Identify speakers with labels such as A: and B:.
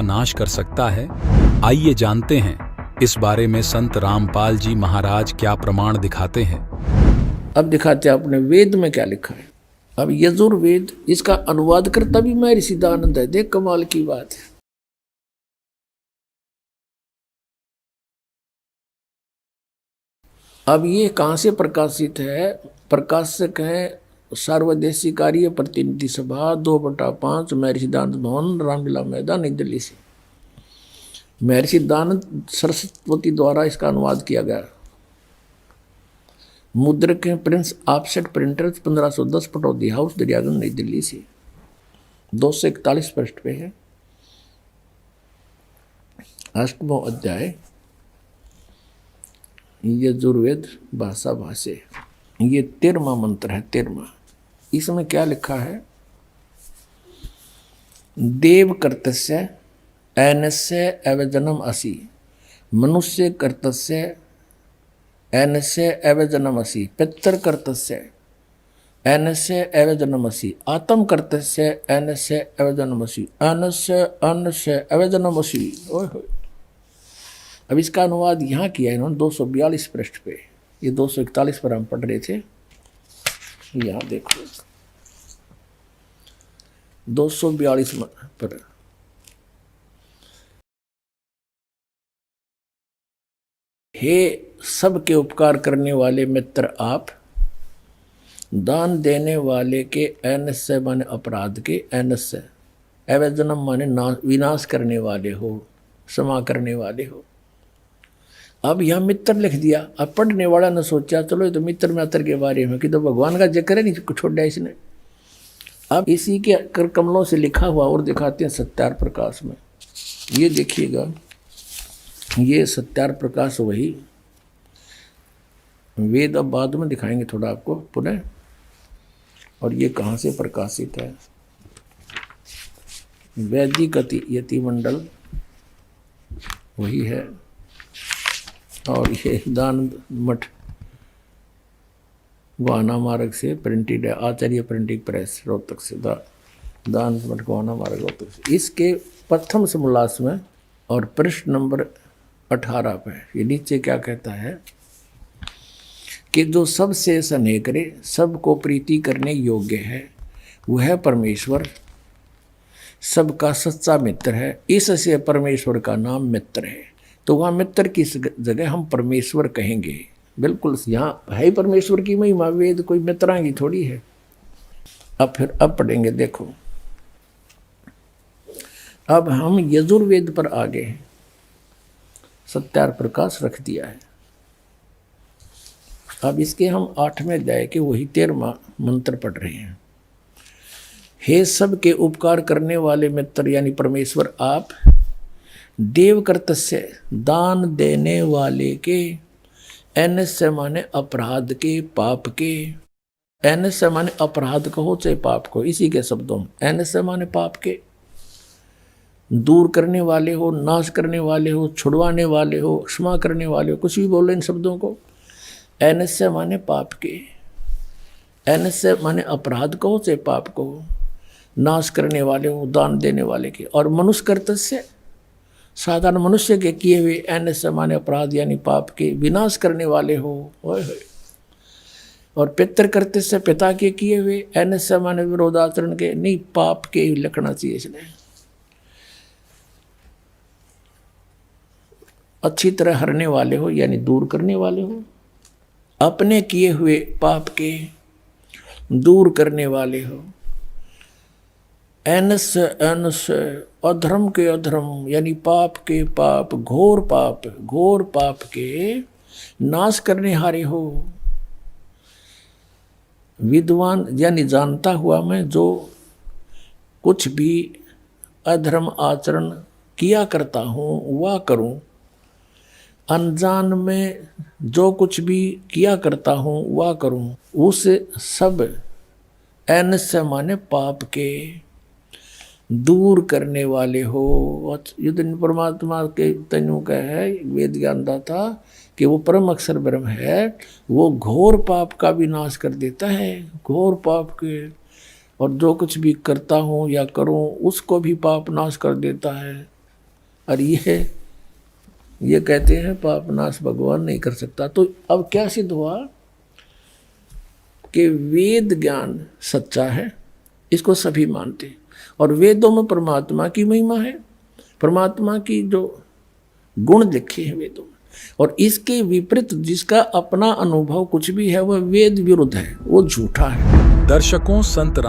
A: नाश कर सकता है। आइए जानते हैं इस बारे में संत रामपाल जी महाराज क्या प्रमाण दिखाते हैं।
B: अब दिखाते हैं अपने वेद में क्या लिखा है। अब यजुर्वेद, इसका अनुवाद करता भी महर्षि दयानंद है। देख कमाल की बात है। अब ये कहाँ से प्रकाशित है? प्रकाशक है सर्वदेशी कार्य प्रतिनिधि सभा 2/5 महर्षि दयानंद भवन, रामलीला मैदान, नई दिल्ली से। महर्षि दयानंद सरस्वती द्वारा इसका अनुवाद किया गया। मुद्रक है Prince offset printers 1510, Pataudi house, Daryaganj, नई दिल्ली से। 241 पृष्ठ पे है। 8वां अध्याय यजुर्वेद भाषा भाष्य। ये 13वां मंत्र है। 13वां। इसमें क्या लिखा है? देव कर्तस्य ऐनस्य अवजनम असि, मनुष्य कर्तस्य ऐनस्य अवजनमसि, पितर कर्तस्य ऐनस्य अवजनमसि, आत्म कर्तस्य ऐनस्य अवजनमसि, अन्नस्य अन्नस्य अवजनमसि। ओए होए। अब इसका अनुवाद यहाँ किया है इन्होंने 242 पृष्ठ पे। ये 241 पर हम पढ़ रहे थे। यहाँ देखो 242 पर। हे सबके उपकार करने वाले मित्र आप, दान देने वाले के ऐनस्य माने अपराध के, ऐनस्य अवजनम माने विनाश करने वाले हो, क्षमा करने वाले हो। अब यह मित्र लिख दिया। अब पढ़ने वाला ने सोचा चलो ये तो मित्र मित्र के बारे में, कि तो भगवान का जिक्र है नहीं छोड़ा इसने। अब इसी के कर कमलों से लिखा हुआ और दिखाते हैं सत्यार प्रकाश में। ये देखिएगा, ये सत्यार प्रकाश वही वेद। अब बाद में दिखाएंगे थोड़ा आपको पुनः। और ये कहाँ से प्रकाशित है? वैदिक यति मंडल वही है। और ये दानंद मठ गोहाना मार्ग से प्रिंटेड है। आचार्य प्रिंटिंग प्रेस रोहतक से। दानंद मठ गोहाना मार्ग रोहतक से। इसके प्रथम समोल्लास में और पृष्ठ नंबर 18 पे ये नीचे क्या कहता है कि जो सबसे स्नेह करे, सबको प्रीति करने योग्य है, वह परमेश्वर सबका सच्चा मित्र है। इससे परमेश्वर का नाम मित्र है। तो वहाँ मित्र की जगह हम परमेश्वर कहेंगे। बिल्कुल यहाँ है ही परमेश्वर की महिमा। वेद कोई मित्रां की थोड़ी है। अब पढ़ेंगे। देखो अब हम यजुर्वेद पर आ गए हैं। सत्यार प्रकाश रख दिया है। अब इसके हम 8वें अध्याय के वही 13वां मंत्र पढ़ रहे हैं। हे सबके उपकार करने वाले मित्र यानी परमेश्वर आप, देव कर्तस्य दान देने वाले के, ऐनस्य माने अपराध के, पाप के। ऐनस्य माने अपराध कहो चाहे पाप को, इसी के शब्दों में। ऐनस्य माने पाप के, दूर करने वाले हो, नाश करने वाले हो, छुड़वाने वाले हो, क्षमा करने वाले हो, कुछ भी बोलो इन शब्दों को। ऐनस्य माने पाप के, ऐनस्य माने अपराध कहो चाहे पाप कहो, नाश करने वाले हो, दान देने वाले के। और मनुष्य कर्तस्य साधारण मनुष्य के किए हुए, ऐनस्य माने अपराध यानी पाप के विनाश करने वाले हो। और पितर कर्तस्य पिता के किए हुए, ऐनस्य माने विरोधाचरण के, नहीं पाप के लिखना चाहिए इसने। अच्छी तरह हरने वाले हो यानी दूर करने वाले हो। अपने किए हुए पाप के दूर करने वाले हो। ऐनस्य ऐनस्य अधर्म के अधर्म यानी पाप के पाप, घोर पाप के नाश करने हारे हो। विद्वान यानी जानता हुआ मैं जो कुछ भी अधर्म आचरण किया करता हूँ वह करूँ, अनजान में जो कुछ भी किया करता हूँ वह करूँ, उस सब ऐनस्य माने पाप के दूर करने वाले हो। युद्ध परमात्मा के तनु का है वेद ज्ञान दाता कि वो परम अक्षर ब्रह्म है। वो घोर पाप का भी नाश कर देता है। घोर पाप के और जो कुछ भी करता हूँ या करूँ उसको भी पाप नाश कर देता है। और ये कहते हैं पाप नाश भगवान नहीं कर सकता। तो अब क्या सिद्ध हुआ कि वेद ज्ञान सच्चा है, इसको सभी मानते हैं, और वेदों में परमात्मा की महिमा है, परमात्मा की जो गुण लिखे हैं वेदों में, और इसके विपरीत जिसका अपना अनुभव कुछ भी है वह वेद विरुद्ध है, वो झूठा है।
A: दर्शकों, संत